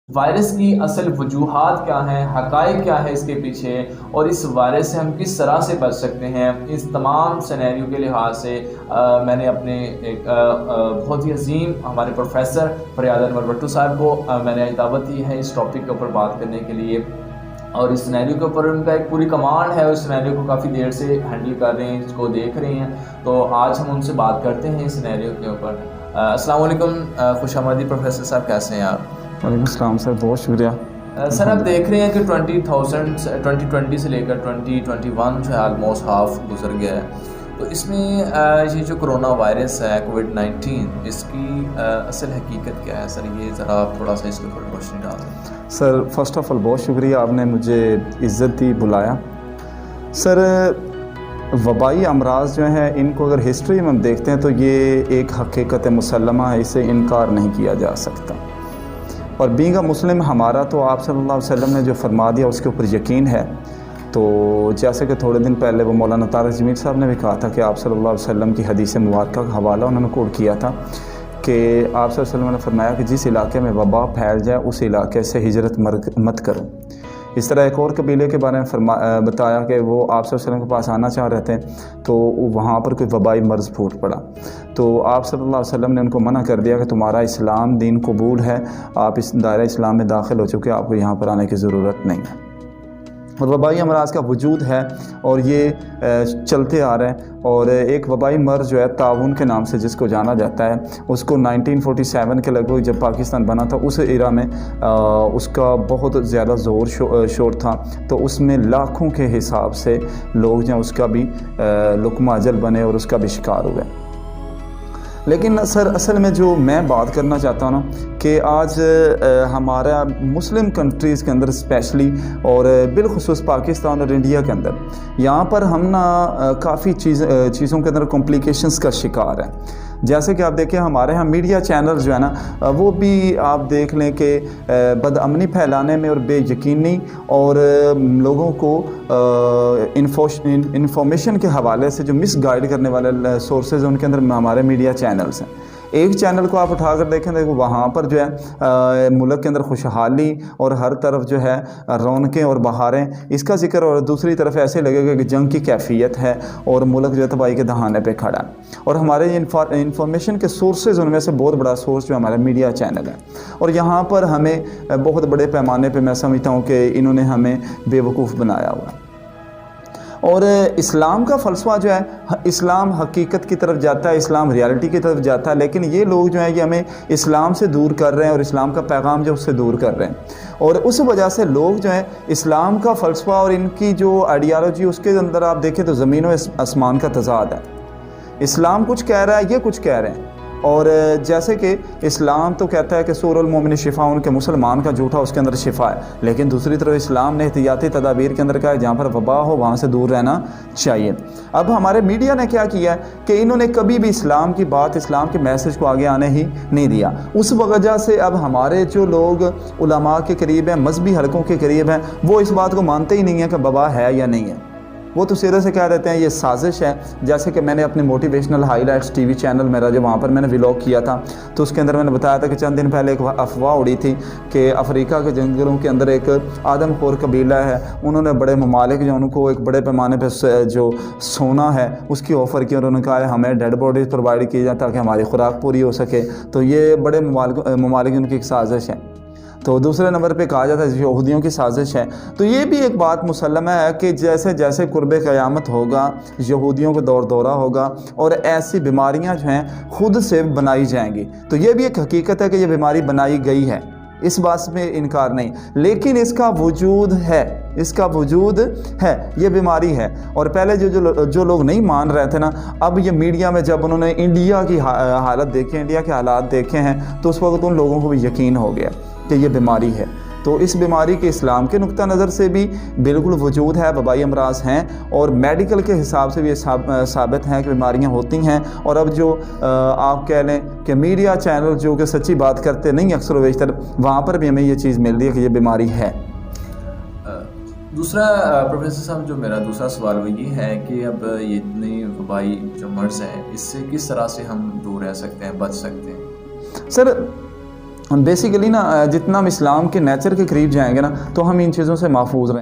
Virus کی اصل وجوہات کیا ہیں، حقائق کیا ہے اس کے پیچھے، اور اس وائرس سے ہم کس طرح سے بچ سکتے ہیں، اس تمام سینیریو کے لحاظ سے میں نے اپنے ایک بہت ہی عظیم ہمارے پروفیسر فریاد انور بٹو صاحب کو میں نے دعوت دی ہے اس ٹاپک کے اوپر بات کرنے کے لیے، اور اس سینیریو کے اوپر ان کا ایک پوری کمانڈ ہے، اس سینیریو کو کافی دیر سے ہینڈل کر رہے ہیں، اس کو دیکھ رہے ہیں، تو آج ہم ان سے بات کرتے ہیں اس سینیریو کے اوپر۔ السلام علیکم، خوش آمدید پروفیسر صاحب، کیسے ہیں آپ؟ وعلیکم السلام سر، بہت شکریہ۔ سر آپ دیکھ رہے ہیں کہ 2020 سے لے کر 2021 جو ہے آلموسٹ ہاف گزر گیا ہے، تو اس میں یہ جو کرونا وائرس ہے کووڈ-19، اس کی اصل حقیقت کیا ہے سر؟ یہ ذرا آپ تھوڑا سا اس کے اوپر روشنی ڈال دیں۔ سر فرسٹ آف آل بہت شکریہ، آپ نے مجھے عزت دی، بلایا۔ سر وبائی امراض جو ہیں ان کو اگر ہسٹری میں ہم دیکھتے ہیں تو یہ ایک حقیقت مسلمہ ہے، اسے انکار نہیں کیا جا سکتا، اور بینگ اے مسلم ہمارا تو آپ صلی اللہ علیہ وسلم نے جو فرما دیا اس کے اوپر یقین ہے۔ تو جیسے کہ تھوڑے دن پہلے وہ مولانا طارق جمیل صاحب نے بھی کہا تھا کہ آپ صلی اللہ علیہ وسلم کی حدیث مبارکہ کا حوالہ انہوں نے کوٹ کیا تھا کہ آپ صلی اللہ علیہ وسلم نے فرمایا کہ جس علاقے میں وبا پھیل جائے اس علاقے سے ہجرت مت کرو۔ اس طرح ایک اور قبیلے کے بارے میں بتایا کہ وہ آپ صلی اللہ علیہ وسلم کے پاس آنا چاہ رہے تھے تو وہاں پر کوئی وبائی مرض پھوٹ پڑا، تو آپ صلی اللہ علیہ وسلم نے ان کو منع کر دیا کہ تمہارا اسلام دین قبول ہے، آپ اس دائرہ اسلام میں داخل ہو چکے، آپ کو یہاں پر آنے کی ضرورت نہیں ہے۔ اور وبائی امراض کا وجود ہے اور یہ چلتے آ رہے ہیں، اور ایک وبائی مرض جو ہے طاعون کے نام سے جس کو جانا جاتا ہے، اس کو 1947 کے لگ بھگ جب پاکستان بنا تھا اس ایرا میں اس کا بہت زیادہ زور شور تھا، تو اس میں لاکھوں کے حساب سے لوگ جو ہیں اس کا بھی لقمہ اجل بنے اور اس کا بھی شکار ہوئے۔ لیکن سر اصل میں جو میں بات کرنا چاہتا ہوں نا کہ آج ہمارا مسلم کنٹریز کے اندر اسپیشلی اور بالخصوص پاکستان اور انڈیا کے اندر یہاں پر ہم نا کافی چیزوں کے اندر کمپلیکیشنز کا شکار ہیں۔ جیسے کہ آپ دیکھیں ہمارے ہاں میڈیا چینلز جو ہے نا وہ بھی آپ دیکھ لیں کہ بد امنی پھیلانے میں اور بے یقینی اور لوگوں کو انفارمیشن کے حوالے سے جو مس گائیڈ کرنے والے سورسز ہیں ان کے اندر ہمارے میڈیا چینلز ہیں۔ ایک چینل کو آپ اٹھا کر دیکھیں تو وہاں پر جو ہے ملک کے اندر خوشحالی اور ہر طرف جو ہے رونقیں اور بہاریں اس کا ذکر، اور دوسری طرف ایسے لگے گا کہ جنگ کی کیفیت ہے اور ملک جو ہے تباہی کے دہانے پہ کھڑا ہے۔ اور ہمارے انفارمیشن کے سورسز ان میں سے بہت بڑا سورس جو ہمارا میڈیا چینل ہے، اور یہاں پر ہمیں بہت بڑے پیمانے پہ میں سمجھتا ہوں کہ انہوں نے ہمیں بے وقوف بنایا ہوا ہے۔ اور اسلام کا فلسفہ جو ہے، اسلام حقیقت کی طرف جاتا ہے، اسلام ریالٹی کی طرف جاتا ہے، لیکن یہ لوگ جو ہیں یہ ہمیں اسلام سے دور کر رہے ہیں اور اسلام کا پیغام جو اس سے دور کر رہے ہیں، اور اس وجہ سے لوگ جو ہیں اسلام کا فلسفہ اور ان کی جو آئیڈیالوجی اس کے اندر آپ دیکھیں تو زمین و آسمان کا تضاد ہے۔ اسلام کچھ کہہ رہا ہے، یہ کچھ کہہ رہے ہیں، اور جیسے کہ اسلام تو کہتا ہے کہ سور المومن شفا، ان کے مسلمان کا جھوٹا اس کے اندر شفا ہے، لیکن دوسری طرف اسلام نے احتیاطی تدابیر کے اندر کہا ہے جہاں پر وبا ہو وہاں سے دور رہنا چاہیے۔ اب ہمارے میڈیا نے کیا کیا ہے کہ انہوں نے کبھی بھی اسلام کی بات، اسلام کے میسج کو آگے آنے ہی نہیں دیا۔ اس وجہ سے اب ہمارے جو لوگ علماء کے قریب ہیں، مذہبی حلقوں کے قریب ہیں، وہ اس بات کو مانتے ہی نہیں ہیں کہ وبا ہے یا نہیں ہے، وہ تو سیدھے سے کہہ دیتے ہیں یہ سازش ہے۔ جیسے کہ میں نے اپنے motivational high lights T V channel میرا جو وہاں پر میں نے ولاگ کیا تھا تو اس کے اندر میں نے بتایا تھا کہ چند دن پہلے ایک افواہ اڑی تھی کہ افریقہ کے جنگلوں کے اندر ایک آدم خور قبیلہ ہے، انہوں نے بڑے ممالک جو ان کو ایک بڑے پیمانے پہ جو سونا ہے اس کی آفر کی، اور انہوں نے کہا ہے ہمیں ڈیڈ باڈیز پرووائڈ کی جائے تاکہ ہماری خوراک پوری ہو سکے، تو یہ بڑے ممالک ان کی ایک سازش ہے۔ تو دوسرے نمبر پہ کہا جاتا ہے یہودیوں کی سازش ہے۔ تو یہ بھی ایک بات مسلمہ ہے کہ جیسے جیسے قرب قیامت ہوگا یہودیوں کو دور دورہ ہوگا اور ایسی بیماریاں جو ہیں خود سے بنائی جائیں گی، تو یہ بھی ایک حقیقت ہے کہ یہ بیماری بنائی گئی ہے، اس بات میں انکار نہیں، لیکن اس کا وجود ہے، اس کا وجود ہے، یہ بیماری ہے۔ اور پہلے جو لوگ نہیں مان رہے تھے نا، اب یہ میڈیا میں جب انہوں نے انڈیا کی حالت دیکھی، انڈیا کے حالات دیکھے ہیں، تو اس وقت ان لوگوں کو بھی یقین ہو گیا کہ یہ بیماری ہے۔ تو اس بیماری کے اسلام کے نقطہ نظر سے بھی بالکل وجود ہے، وبائی امراض ہیں، اور میڈیکل کے حساب سے بھی یہ ثابت ہیں کہ بیماریاں ہوتی ہیں۔ اور اب جو آپ کہہ لیں کہ میڈیا چینل جو کہ سچی بات کرتے نہیں اکثر و بیشتر، وہاں پر بھی ہمیں یہ چیز مل رہی ہے کہ یہ بیماری ہے۔ دوسرا پروفیسر صاحب جو میرا دوسرا سوال وہ یہ ہے کہ اب یہ اتنی وبائی جو مرض ہے اس سے کس طرح سے ہم دور رہ سکتے ہیں، بچ سکتے ہیں؟ سر بیسیکلی نا جتنا ہم اسلام کے نیچر کے قریب جائیں گے نا تو ہم ان چیزوں سے محفوظ رہیں